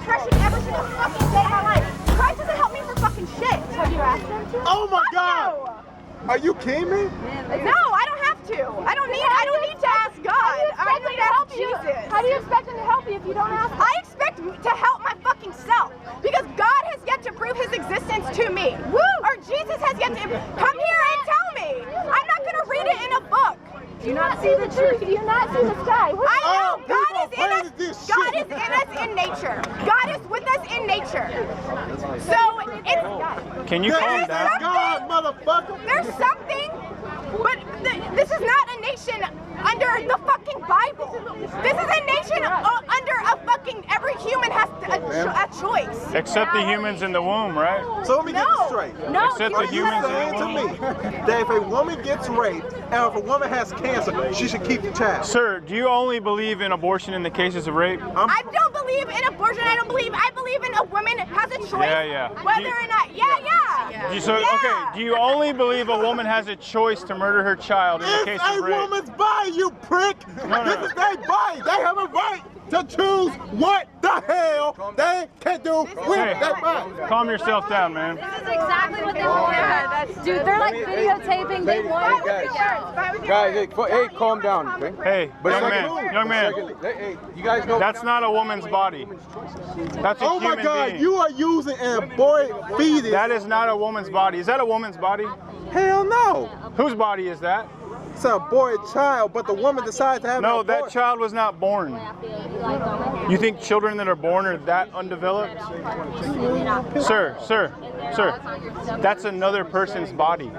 depression every single fucking day of my life. Christ doesn't help me for fucking shit. Have you asked him to? Oh my God! No. Are you kidding me? No, I don't have to. I don't need to ask God. I need to ask Jesus. How do you expect him to help you if you don't ask him? I expect to help my fucking self because God has yet to prove his existence to me. Woo! Or Jesus has yet to come here and tell me. I'm not going to read it in a book. Do you not see the truth? Do you not see the sky? I know. God is in us. God is in us in nature. God is with us in nature. So it's. Can you calm down? God, motherfucker. There's something, but this is not a nation under the fucking Bible. This is a nation under a fucking. Every human has a choice. Except the humans in the womb, right? So let me get this straight. No. Except Are the you humans in saying the to womb. me that if a woman gets raped and if a woman has cancer, she should keep the child? Sir, do you only believe in abortion in the cases of rape? I don't believe in abortion. I believe in a woman has a choice. Yeah. Whether or not. Okay, do you only believe a woman has a choice to murder her child in the case It's a of rape? woman's body, you prick! No. This is their body. They have a right to choose what the hell they can do with their body. Calm yourself down, man. This is exactly what they want. Dude, they're like videotaping. They want Guys, hey, calm down, okay? Hey, young man, Hey, you guys know that's not a woman's body. That's a Oh my human God, being. you are using an aborted fetus. That is not a woman's body. Is that a woman's body? Hell no. Whose body is that? It's an aborted child, but the woman decides to have an No, abortion. that child was not born. You think children that are born are that undeveloped? Sir, that's another person's body.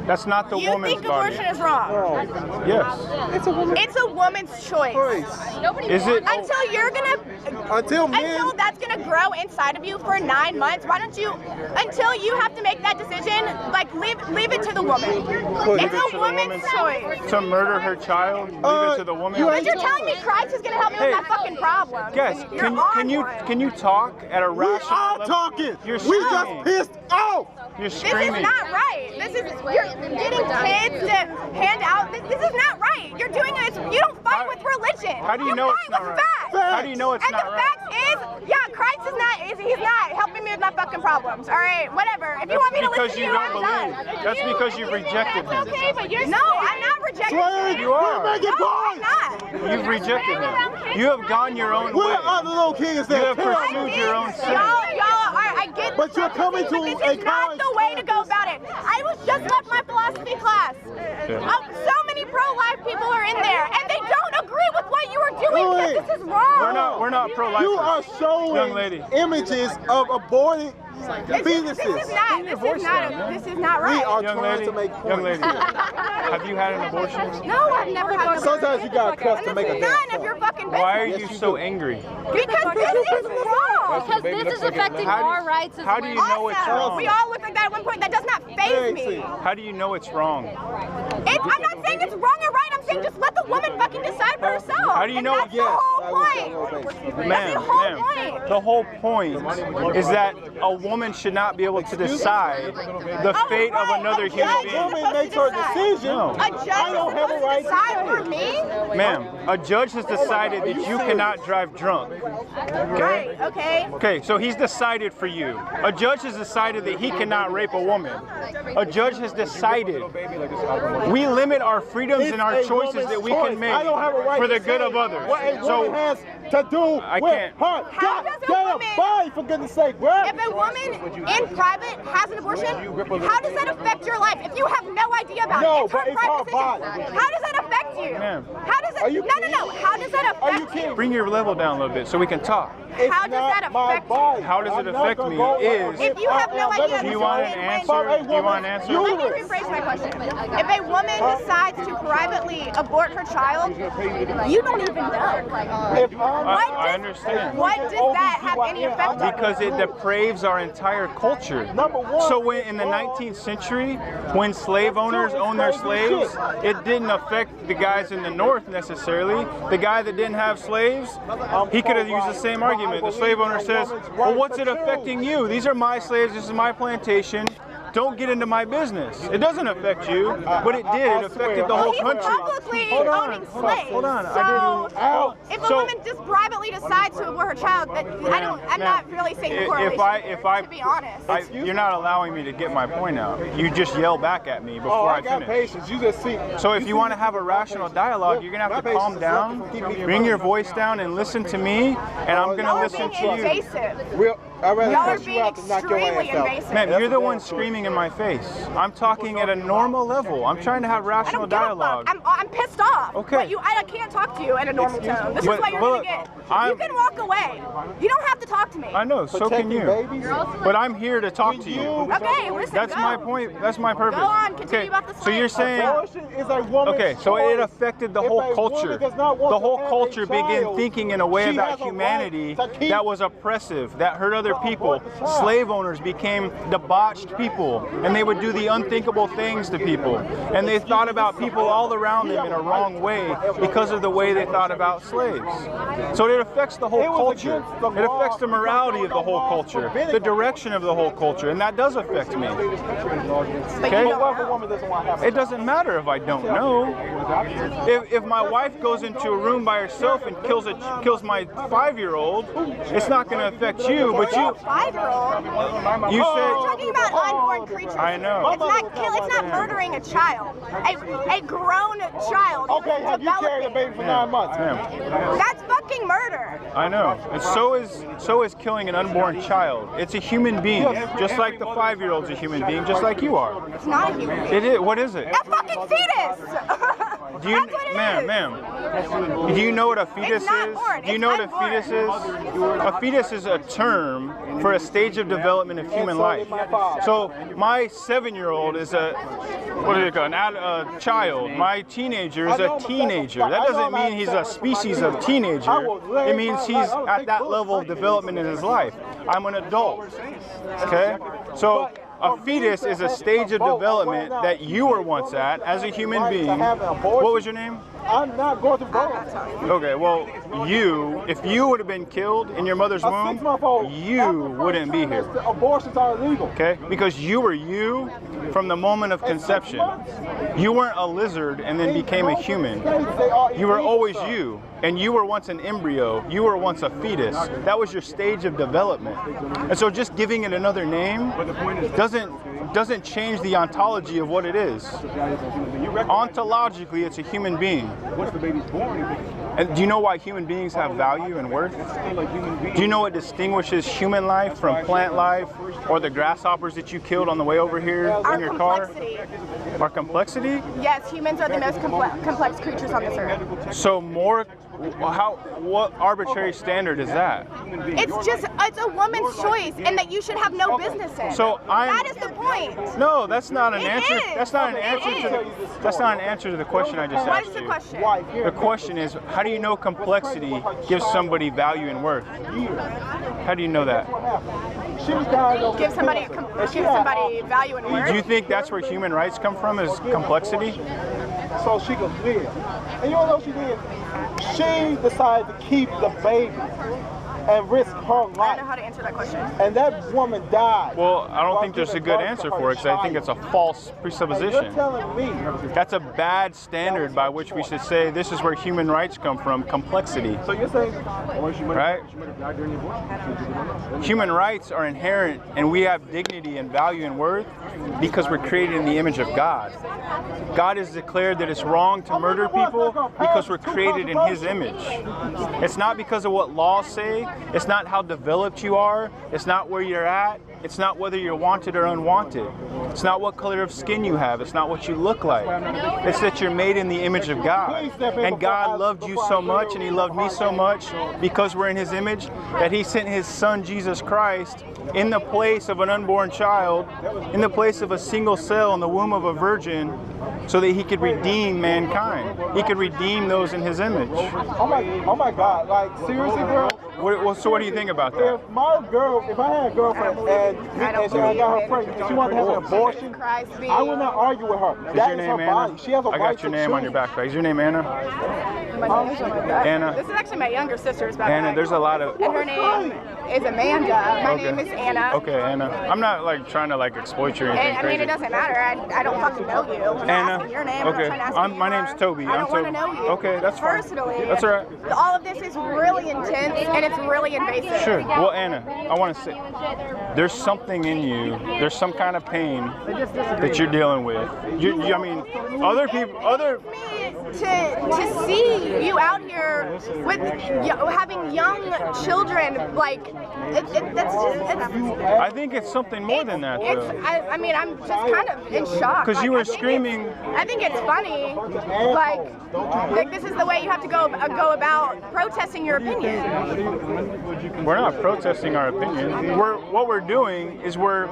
That's not the You woman's think body. abortion is wrong? Yes. It's a woman's choice. Is it? Until you're gonna, Until that's gonna grow inside of you for 9 months. Why don't you? Until you have to make that decision, like leave it to the woman. It's a woman's choice. To murder her child? Leave it to the woman? But you're telling me Christ is gonna help me with my fucking problem. Guys, can you talk at a we rational are level? talking. You're We just screaming. pissed off. You're This screaming. is not right. You're getting kids to hand out. This is not right. You're doing it. You don't fight with religion. How do you know it's not fight with right? facts. How do you know it's and not the right? fact is, Christ is not. He's not helping me with my fucking problems. All right, whatever. If you want me to Because listen you to don't I'm done. believe. That's because you've rejected him. Okay, but you're no, I'm not rejecting Swear, him. You are. We're making No, boys. I'm not. You've rejected him. You have gone your own Where way. are the little kids You that have tell pursued your own sin. I get. But you're coming to but this a is not college the way to go about it. I was just left my philosophy class. So many pro-life people are in there, and they don't agree with what you are doing because this is wrong. We're not pro-life. you are Young showing lady. images of aborted This fetuses. is not right. We are Young trying lady, to make points. young lady, have you had an abortion? No, I've never had an Sometimes you gotta cuss to make a It's damn none of point. your fucking business. Why are you so angry? Because this is wrong. because this is affecting our rights as How do you women. know it's wrong? We all look like that at one point. That does not faze me. How do you know it's wrong? I'm not saying it's wrong or right. I'm saying just let the woman fucking decide for herself. How do you And know that's it's- the whole point. That's the whole point. The whole point is that a woman should not be able to decide the fate of another human That being. woman makes her decision. No. A judge I don't have a is right supposed to to decide for me? Ma'am, a judge has decided that you cannot drive drunk. Right, okay. Okay, so he's decided for you. A judge has decided that he cannot rape a woman. A judge has decided. We limit our freedoms and our It's a choices that we can make I don't have a right for the to good say of others. What a woman So has to do I with can't. her How does a goddamn woman- body, for goodness sake, bro. If a woman in private has an abortion, how does that affect your life if you have no idea about No, it? but it's private her decision. body. How does that affect you? Ma'am. How does it? Are you No. How does that Are you affect kidding? bring your level down a little bit so we can talk. It's How does not that my affect you? body. How does it I'm not affect gonna me go is- If you have no idea, Do you want an answer? Do you want an answer? Let me rephrase my question. If a woman decides to privately abort her child, you don't even know. I understand. What does that have any effect on? Because it depraves our entire culture. Number one. So when in the 19th century, when slave owners owned their slaves, it didn't affect the guys in the North necessarily. The guy that didn't have slaves, he could have used the same argument. The slave owner says, well, what's it affecting you? These are my slaves, this is my plantation. don't get into my business. It doesn't affect you, but it did. It affected the whole He's country. publicly owning slaves. Hold on. So if a woman just privately decides to abort her child, I'm not really saying the correlation, to be honest. You're not allowing me to get my point out. You just yell back at me before I finish. Patience. You just see. So if you want to have a rational dialogue, you're going to have to calm down, bring your voice down, and listen to me, and I'm going to listen to you. Invasive. Y'all are being extremely invasive. Ma'am, you're the one screaming in my face. I'm talking at a normal level. I'm trying to have rational dialogue. I'm pissed off. Okay. But I can't talk to you in a normal tone. This is what you're going to get. You can walk away. You don't have to talk to me. I know, so can you. But I'm here to talk to you. Okay, listen, That's my point. That's my purpose. Go on, continue about the slave. So you're saying, okay, so it affected the whole culture. The whole culture began thinking in a way about humanity that was oppressive, that hurt other people. Slave owners became debauched people, and they would do the unthinkable things to people. And they thought about people all around them in a wrong way because of the way they thought about slaves. So it affects the whole culture. It affects the morality of the whole culture, the direction of the whole culture, and that does affect me. Okay? It doesn't matter if I don't know. If my wife goes into a room by herself and kills my 5-year-old, it's not going to affect you, but you. 5-year-old. You said. We're talking about unborn creatures. I know. It's not murdering a child. A grown child. Okay, have you carried a baby for 9 months? That's fucking murder. I know. And so is killing an unborn child. It's a human being, just like the 5-year-old's a human being, just like you are. It's not a human being. It is. What is it? A fucking fetus. Do you, ma'am, do you know what a fetus is? Do you know what a fetus is? A fetus is a term for a stage of development of human life. So my 7-year-old is a child. My teenager is a teenager. That doesn't mean he's a species of teenager. It means he's at that level of development in his life. I'm an adult. Okay? So a fetus is a stage of development that you were once at as a human being. What was your name? I'm not going to vote. Okay, well, if you would have been killed in your mother's womb, you wouldn't be here. Abortions are illegal. Okay? Because you were you from the moment of conception. You weren't a lizard and then became a human. You were always you. And you were once an embryo. You were once a fetus. That was your stage of development. And so just giving it another name doesn't change the ontology of what it is. Ontologically, it's a human being. And do you know why human beings have value and worth? Do you know what distinguishes human life from plant life or the grasshoppers that you killed on the way over here in your car? Our complexity? Yes, humans are the most complex creatures on this earth. So what arbitrary standard is that? It's a woman's choice, and that you should have no business in. That is the point. No, that's not an answer. Is. That's not an answer that's not an answer to the question I just asked you. What is the question? The question is, how do you know complexity gives somebody value and worth? How do you know that? Give somebody value and worth. Do you think that's where human rights come from, is complexity? So she could live. And you know what she did? She decided to keep the baby and risk her life. I don't know how to answer that question. And that woman died. Well, I don't think there's a good answer for it, because I think it's a false presupposition. You're telling me that's a bad standard by which we should say this is where human rights come from, complexity. So you're saying, right? Human rights are inherent, and we have dignity and value and worth because we're created in the image of God. God has declared that it's wrong to murder people because we're created in His image. It's not because of what laws say. It's not how developed you are. It's not where you're at. It's not whether you're wanted or unwanted. It's not what color of skin you have. It's not what you look like. It's that you're made in the image of God. And God loved you so much, and He loved me so much because we're in His image, that He sent His Son, Jesus Christ, in the place of an unborn child, in the place of a single cell in the womb of a virgin, so that He could redeem mankind. He could redeem those in His image. Oh my God, like seriously, bro? So what do you think about that? If I had a girlfriend and she got her pregnant and she wanted to have an abortion, I would not argue with her. Is your name Anna? She has a I got your name on your backpack. Is your name Anna? Anna. This is actually my younger sister's backpack. Anna, there's a lot of... And her name is Amanda. My name is Anna. Okay, Anna. I'm not like trying to like exploit you or anything I mean, it doesn't matter. I don't fucking know you. I'm Anna. asking your name. Okay. I'm not trying to ask My name's Toby. I don't want to know you. Okay, that's fine. Personally. That's all right. All of this is really intense and it's really invasive. Sure. Well, Anna, I want to say, there's something in you. There's some kind of pain that you're dealing with. I mean, other people, to see you out here with having young children, like that's just. I think it's something more than that, though. I mean, I'm just kind of in shock. Because you were screaming. I think it's funny, like this is the way you have to go about protesting your opinion. We're not protesting our opinion. What we're doing is we're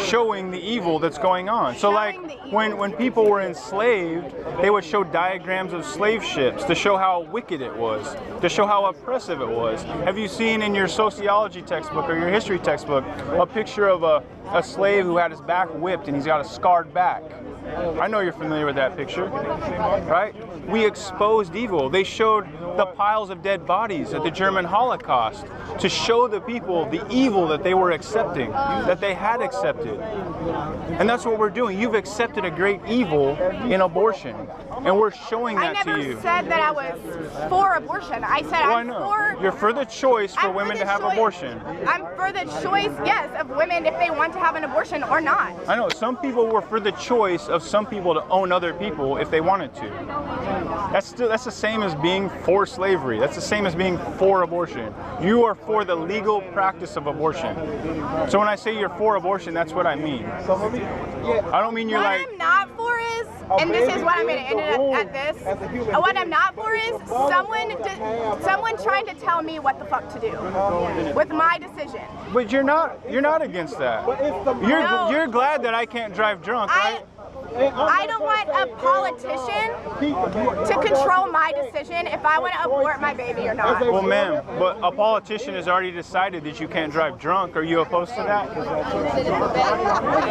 showing the evil that's going on. So like when people were enslaved, they would show diagrams of slave ships to show how wicked it was, to show how oppressive it was. Have you seen in your sociology textbook or your history textbook a picture of a slave who had his back whipped and he's got a scarred back? I know you're familiar with that picture, right? We exposed evil. They showed the piles of dead bodies at the German Holocaust to show the people the evil that they were accepting, that they had accepted. And that's what we're doing. You've accepted a great evil in abortion, and we're showing that to you. I never said that I was for abortion. I said I'm for... You're for the choice for women to have abortion. I'm for the choice, yes, of women if they want to have an abortion or not. I know, some people were for the choice of some people to own other people if they wanted to. That's the same as being for slavery. That's the same as being for abortion. You are for the legal practice of abortion. So when I say you're for abortion, that's what I mean. I don't mean you're what I'm not for is, and this is what I'm going to end it at this, what I'm not for is someone trying to tell me what the fuck to do with my decision. But you're not against that. You're glad that I can't drive drunk, right? I don't want a politician to control my decision if I want to abort my baby or not. Well, ma'am, but a politician has already decided that you can't drive drunk. Are you opposed to that?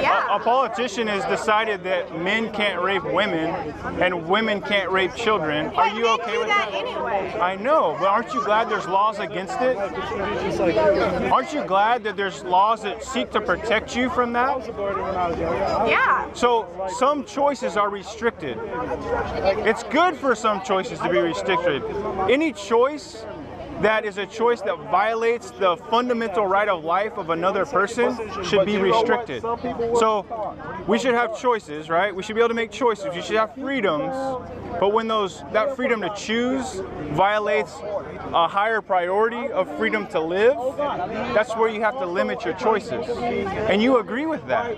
Yeah. A politician has decided that men can't rape women and women can't rape children. Are you okay with that? Anyway. I know, but aren't you glad there's laws against it? Aren't you glad that there's laws that seek to protect you from that? Yeah. So some choices are restricted. It's good for some choices to be restricted. Any choice that is a choice that violates the fundamental right of life of another person should be restricted. So we should have choices, right? We should be able to make choices. You should have freedoms, but when that freedom to choose violates a higher priority of freedom to live, that's where you have to limit your choices. And you agree with that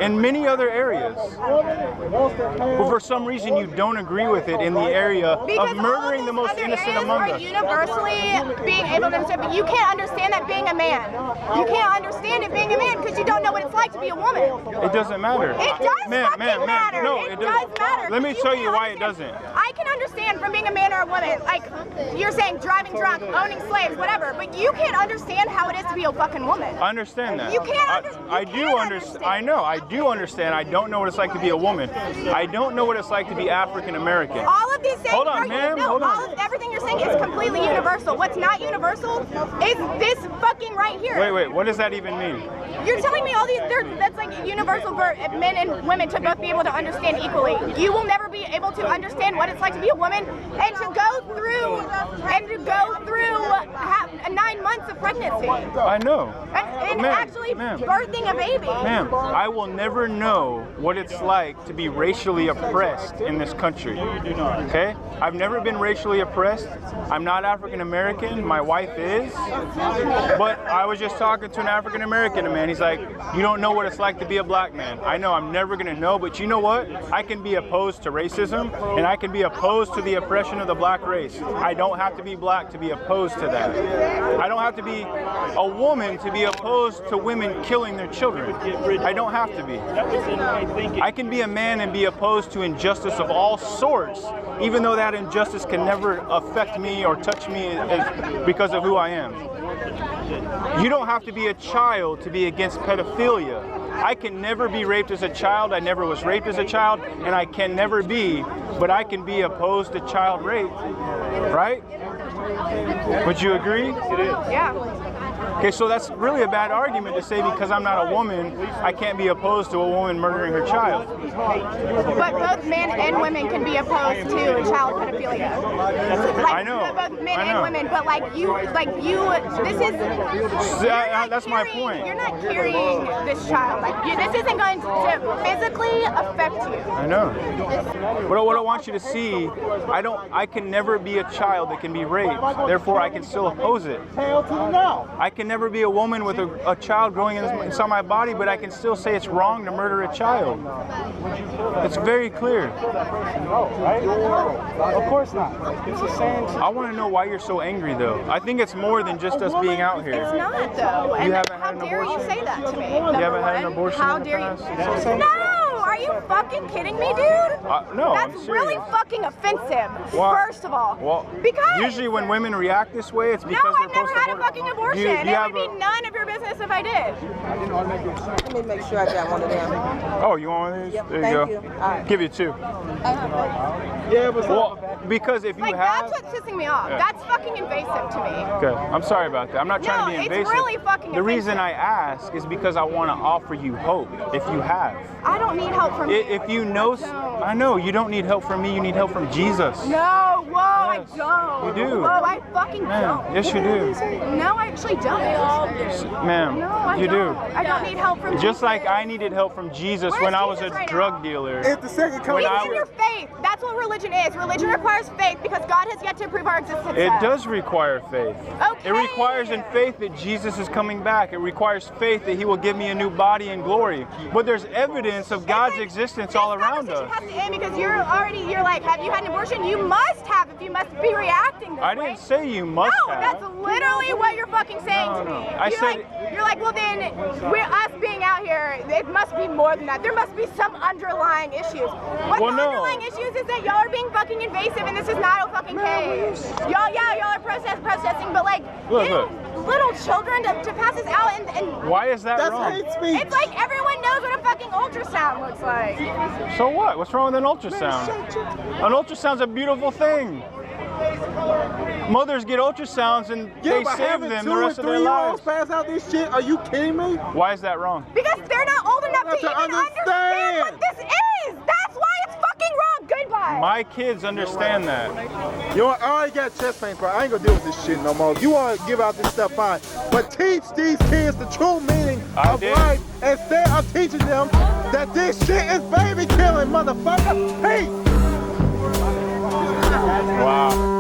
in many other areas. But for some reason you don't agree with it in the area of murdering the most innocent among us. Universally being able to understand, but you can't understand that being a man. You can't understand it being a man because you don't know what it's like to be a woman. It doesn't matter. It does fucking matter. No, it does matter. Let me tell you why it doesn't. I can understand from being a man or a woman, like you're saying driving drunk, owning slaves, whatever, but you can't understand how it is to be a fucking woman. I understand that. You can't understand. I do understand. I know. I do understand. I don't know what it's like to be a woman. I don't know what it's like to be African American. All of these things Hold on, ma'am. Hold on. Everything you're saying is completely universal. What's not universal is this fucking right here. Wait. What does that even mean? You're telling me all these, that's like universal for men and women to both be able to understand equally. You will never be able to understand what it's like to be a woman and to go through 9 months of pregnancy. I know. And actually birthing a baby. Ma'am, I will never know what it's like to be racially oppressed in this country. Okay? I've never been racially oppressed. I'm not African American. My wife is. But I was just talking to an African American man. He's like, you don't know what it's like to be a black man. I know I'm never going to know, but you know what? I can be opposed opposed to racism, and I can be opposed to the oppression of the black race. I don't have to be black to be opposed to that. I don't have to be a woman to be opposed to women killing their children. I don't have to be. I can be a man and be opposed to injustice of all sorts, even though that injustice can never affect me or touch me because of who I am. You don't have to be a child to be against pedophilia. I can never be raped as a child. I never was raped as a child, and I can never be, but I can be opposed to child rape, right? Would you agree? Yeah. Okay, so that's really a bad argument to say because I'm not a woman, I can't be opposed to a woman murdering her child. But both men and women can be opposed to child pedophilia. Like, I know. Both men and women, but this is. That's my point. You're not carrying this child. This isn't going to physically affect you. I know. What I want you to see, I can never be a child that can be raped. Therefore, I can still oppose it. Hell to the no. I can never be a woman with a child growing inside my body, but I can still say it's wrong to murder a child. It's very clear. Of course not. It's the same. I want to know why you're so angry, though. I think it's more than just us being out here. It's not, though. You haven't had an How dare you abortion? say that to me? You haven't had an abortion How in the dare past? you? No! Are you fucking kidding me, dude? No, That's I'm serious. really fucking offensive. Why? First of all. Well, because usually when women react this way, it's because no, they're I've never had a post-abortion. fucking abortion. It would be none of your business if I did. Let me make sure I got one of them. Oh, you want one of these? Yep, there you thank go. you. All right. Give you two. Yeah, but Well, because if you Like, have... that's what's pissing me off. Yeah. That's fucking invasive to me. Okay, I'm sorry about that. I'm not trying to be No, invasive. it's really fucking The reason offensive. I ask is because I want to offer you hope, if you have. I don't need help from you. If you know... I know, you don't need help from me, you need help from Jesus. No, whoa, Yes. I don't. You do. Whoa, I fucking Ma'am, don't. yes you do. No, I actually don't. Ma'am, No, I you don't. do. I don't need help from Just Jesus. like I needed help from Jesus Where's when I was a Jesus right drug now? dealer. if the second coming When I It's in your faith. That's what religion is. Religion requires faith because God has yet to prove our existence. It does require faith. Okay. It requires in faith that Jesus is coming back. It requires faith that he will give me a new body and glory. But there's evidence of God's existence all around us. This conversation has to end because you're like, have you had an abortion? You must have if you must be reacting this I way. didn't say you must No, have. that's literally what you're fucking saying to me. I You're said like, well then, us being out here, it must be more than that. There must be some underlying issues. What Well, the no. underlying issues is that y'all are being fucking invasive and this is not a fucking case. Y'all are protesting, but like, Look, getting little children to pass this out and Why is that That's wrong? hate speech. it's like everyone knows what a fucking ultrasound looks like. So what? What's wrong with an ultrasound? An ultrasound's a beautiful thing. Mothers get ultrasounds and they but save having them 2 the and rest of their 3-year-olds lives. pass out this shit? Are you kidding me? Why is that wrong? Because they're not old enough to To even understand understand. what this is. That's why it's fucking wrong. Goodbye. My kids understand that. You know what? I already got chest pain, bro. I ain't gonna deal with this shit no more. You want to give out this stuff, fine. But teach these kids the true meaning I of did. life instead of teaching them that this shit is baby killing, motherfucker. Peace. Wow.